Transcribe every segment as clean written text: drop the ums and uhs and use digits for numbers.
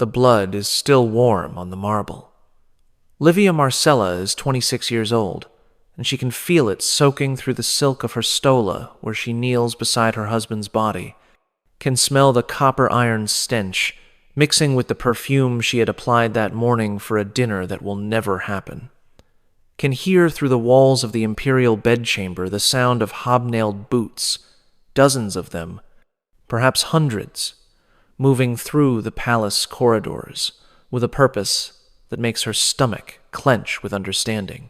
The blood is still warm on the marble. Livia Marcella is 26 years old, and she can feel it soaking through the silk of her stola where she kneels beside her husband's body, can smell the copper iron stench, mixing with the perfume she had applied that morning for a dinner that will never happen. Can hear through the walls of the imperial bedchamber the sound of hobnailed boots, dozens of them, perhaps hundreds, moving through the palace corridors with a purpose that makes her stomach clench with understanding.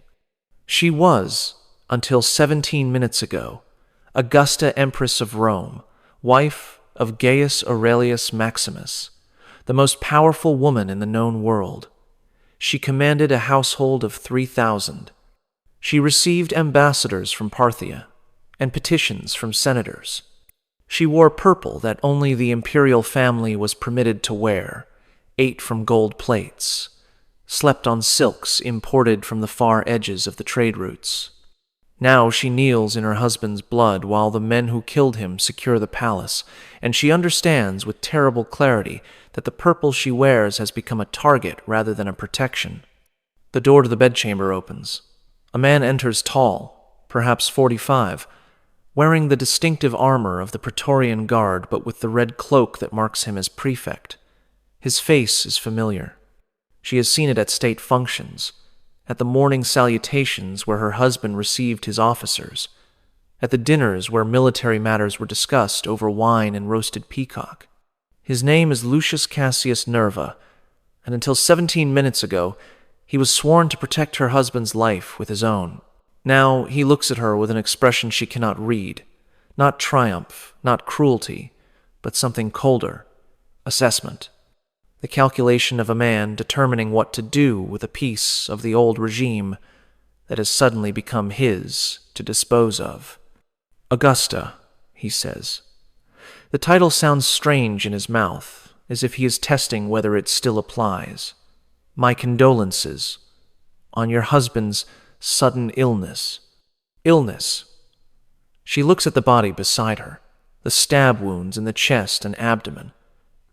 She was, until 17 minutes ago, Augusta Empress of Rome, wife of Gaius Aurelius Maximus, the most powerful woman in the known world. She commanded a household of 3,000. She received ambassadors from Parthia and petitions from senators. She wore purple that only the imperial family was permitted to wear, ate from gold plates, slept on silks imported from the far edges of the trade routes. Now she kneels in her husband's blood while the men who killed him secure the palace, and she understands with terrible clarity that the purple she wears has become a target rather than a protection. The door to the bedchamber opens. A man enters tall, perhaps 45, wearing the distinctive armor of the Praetorian Guard but with the red cloak that marks him as prefect. His face is familiar. She has seen it at state functions, at the morning salutations where her husband received his officers, at the dinners where military matters were discussed over wine and roasted peacock. His name is Lucius Cassius Nerva, and until 17 minutes ago, he was sworn to protect her husband's life with his own. Now he looks at her with an expression she cannot read, not triumph, not cruelty, but something colder, assessment. The calculation of a man determining what to do with a piece of the old regime that has suddenly become his to dispose of. Augusta, he says. The title sounds strange in his mouth, as if he is testing whether it still applies. My condolences on your husband's sudden illness. Illness. She looks at the body beside her, the stab wounds in the chest and abdomen,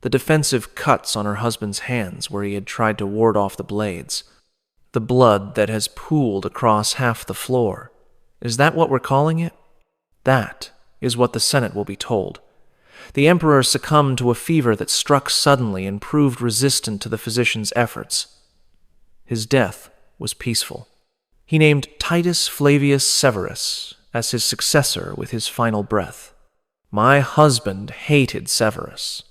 the defensive cuts on her husband's hands where he had tried to ward off the blades, the blood that has pooled across half the floor. Is that what we're calling it? That is what the Senate will be told. The emperor succumbed to a fever that struck suddenly and proved resistant to the physician's efforts. His death was peaceful. He named Titus Flavius Severus as his successor with his final breath. My husband hated Severus.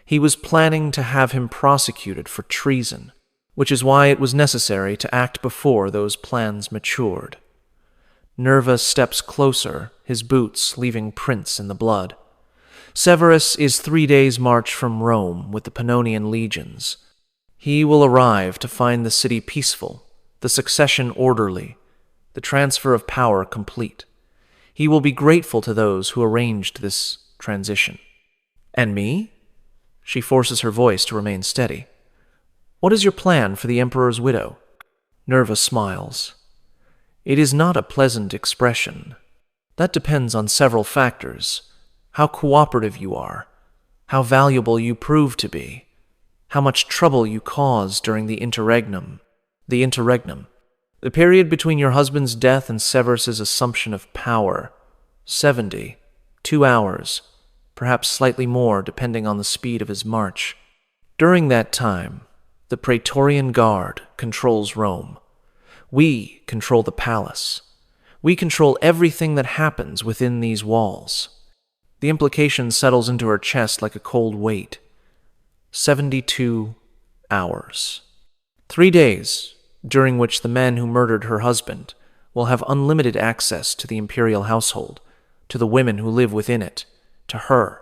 He was planning to have him prosecuted for treason, which is why it was necessary to act before those plans matured. Nerva steps closer, his boots leaving prints in the blood. Severus is 3 days' march from Rome with the Pannonian legions. He will arrive to find the city peaceful, the succession orderly, the transfer of power complete. He will be grateful to those who arranged this transition. And me? She forces her voice to remain steady. What is your plan for the emperor's widow? Nerva smiles. It is not a pleasant expression. That depends on several factors. How cooperative you are, how valuable you prove to be, how much trouble you cause during the interregnum. The period between your husband's death and Severus's assumption of power, 2 hours, perhaps slightly more depending on the speed of his march. During that time, the Praetorian Guard controls Rome. We control the palace. We control everything that happens within these walls. The implication settles into her chest like a cold weight. 72 hours. 3 days, during which the men who murdered her husband will have unlimited access to the imperial household, to the women who live within it, to her.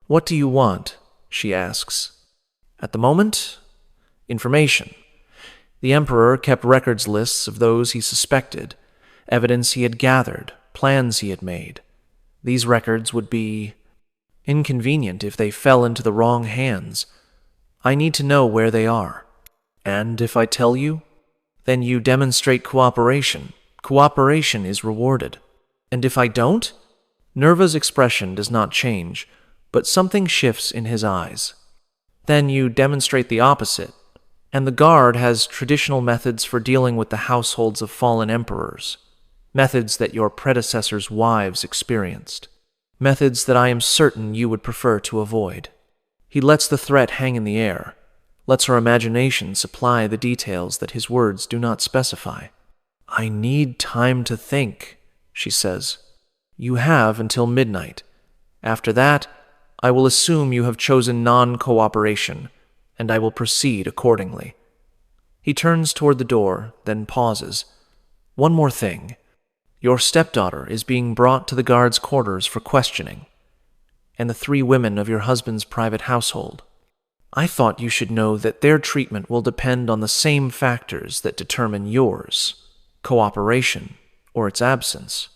What do you want? She asks. At the moment, information. The emperor kept records lists of those he suspected, evidence he had gathered, plans he had made. These records would be inconvenient if they fell into the wrong hands. I need to know where they are. And if I tell you, then you demonstrate cooperation. Cooperation is rewarded. And if I don't? Nerva's expression does not change, but something shifts in his eyes. Then you demonstrate the opposite, and the Guard has traditional methods for dealing with the households of fallen emperors, methods that your predecessors' wives experienced, methods that I am certain you would prefer to avoid. He lets the threat hang in the air, lets her imagination supply the details that his words do not specify. "I need time to think," she says. "You have until midnight. After that, I will assume you have chosen non-cooperation, and I will proceed accordingly." He turns toward the door, then pauses. "One more thing. Your stepdaughter is being brought to the Guard's quarters for questioning, and the 3 women of your husband's private household. I thought you should know that their treatment will depend on the same factors that determine yours, cooperation or its absence."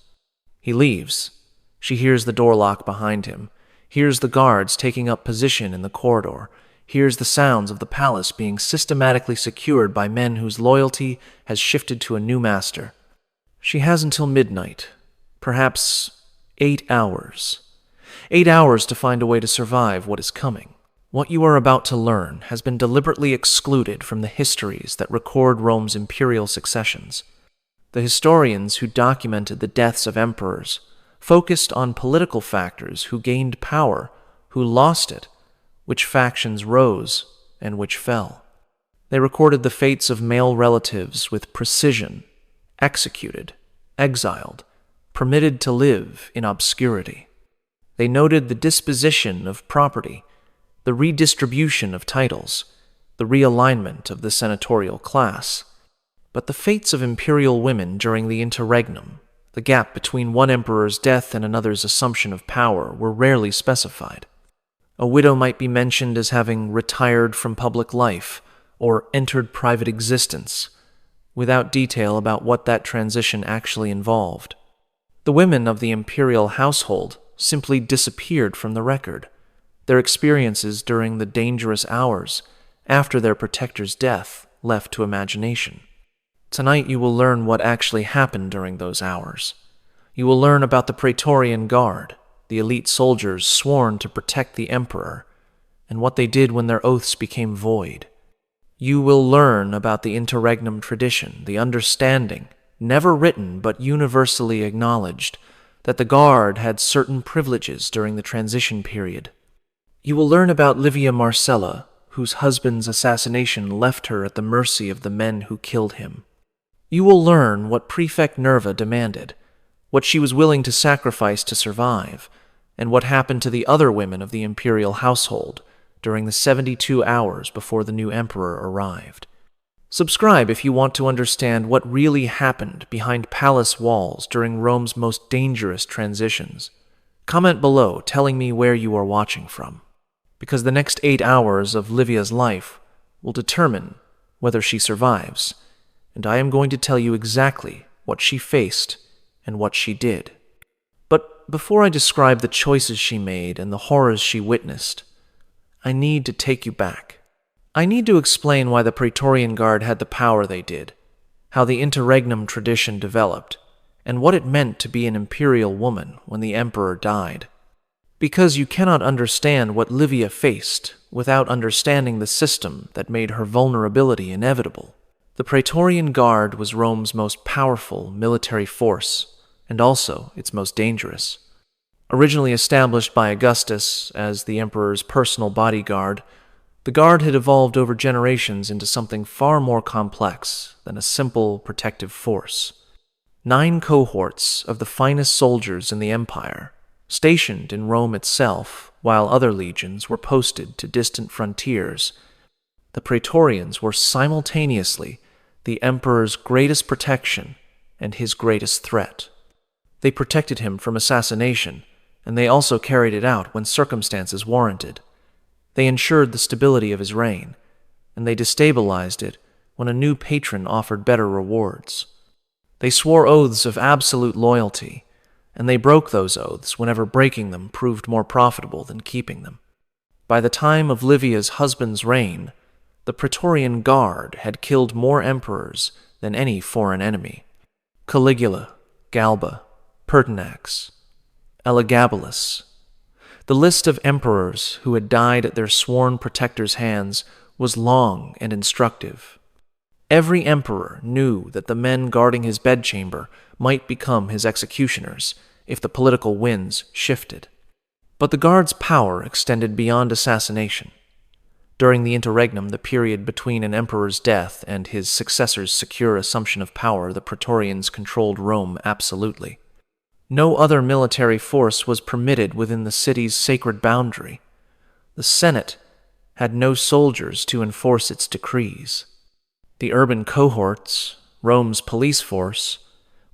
He leaves. She hears the door lock behind him, hears the guards taking up position in the corridor, hears the sounds of the palace being systematically secured by men whose loyalty has shifted to a new master. She has until midnight, perhaps 8 hours. 8 hours to find a way to survive what is coming. What you are about to learn has been deliberately excluded from the histories that record Rome's imperial successions. The historians who documented the deaths of emperors focused on political factors who gained power, who lost it, which factions rose and which fell. They recorded the fates of male relatives with precision, executed, exiled, permitted to live in obscurity. They noted the disposition of property, the redistribution of titles, the realignment of the senatorial class. But the fates of imperial women during the interregnum, the gap between one emperor's death and another's assumption of power, were rarely specified. A widow might be mentioned as having retired from public life or entered private existence, without detail about what that transition actually involved. The women of the imperial household simply disappeared from the record, their experiences during the dangerous hours after their protector's death left to imagination. Tonight you will learn what actually happened during those hours. You will learn about the Praetorian Guard, the elite soldiers sworn to protect the emperor, and what they did when their oaths became void. You will learn about the interregnum tradition, the understanding, never written but universally acknowledged, that the Guard had certain privileges during the transition period. You will learn about Livia Marcella, whose husband's assassination left her at the mercy of the men who killed him. You will learn what Prefect Nerva demanded, what she was willing to sacrifice to survive, and what happened to the other women of the imperial household during the 72 hours before the new emperor arrived. Subscribe if you want to understand what really happened behind palace walls during Rome's most dangerous transitions. Comment below telling me where you are watching from, because the next 8 hours of Livia's life will determine whether she survives, and I am going to tell you exactly what she faced and what she did. But before I describe the choices she made and the horrors she witnessed, I need to take you back. I need to explain why the Praetorian Guard had the power they did, how the interregnum tradition developed, and what it meant to be an imperial woman when the emperor died. Because you cannot understand what Livia faced without understanding the system that made her vulnerability inevitable. The Praetorian Guard was Rome's most powerful military force, and also its most dangerous. Originally established by Augustus as the emperor's personal bodyguard, the Guard had evolved over generations into something far more complex than a simple protective force. 9 cohorts of the finest soldiers in the empire, stationed in Rome itself, while other legions were posted to distant frontiers. The Praetorians were simultaneously the emperor's greatest protection and his greatest threat. They protected him from assassination, and they also carried it out when circumstances warranted. They ensured the stability of his reign, and they destabilized it when a new patron offered better rewards. They swore oaths of absolute loyalty, and they broke those oaths whenever breaking them proved more profitable than keeping them. By the time of Livia's husband's reign, the Praetorian Guard had killed more emperors than any foreign enemy. Caligula, Galba, Pertinax, Elagabalus. The list of emperors who had died at their sworn protectors' hands was long and instructive. Every emperor knew that the men guarding his bedchamber might become his executioners if the political winds shifted. But the guard's power extended beyond assassination. During the interregnum, the period between an emperor's death and his successor's secure assumption of power, the Praetorians controlled Rome absolutely. No other military force was permitted within the city's sacred boundary. The Senate had no soldiers to enforce its decrees. The urban cohorts, Rome's police force,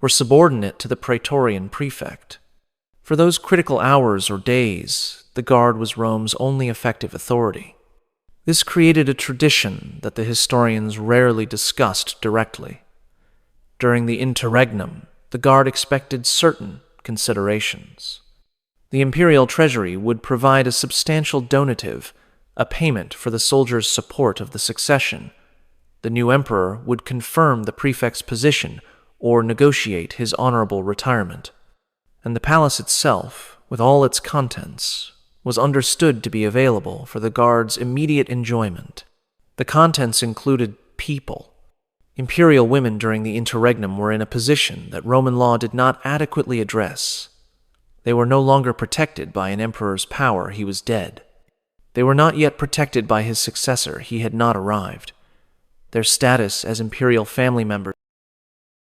were subordinate to the Praetorian prefect. For those critical hours or days, the guard was Rome's only effective authority. This created a tradition that the historians rarely discussed directly. During the interregnum, the guard expected certain considerations. The imperial treasury would provide a substantial donative, a payment for the soldiers' support of the succession. The new emperor would confirm the prefect's position or negotiate his honorable retirement. And the palace itself, with all its contents, was understood to be available for the guard's immediate enjoyment. The contents included people. Imperial women during the interregnum were in a position that Roman law did not adequately address. They were no longer protected by an emperor's power, he was dead. They were not yet protected by his successor, he had not arrived. Their status as imperial family members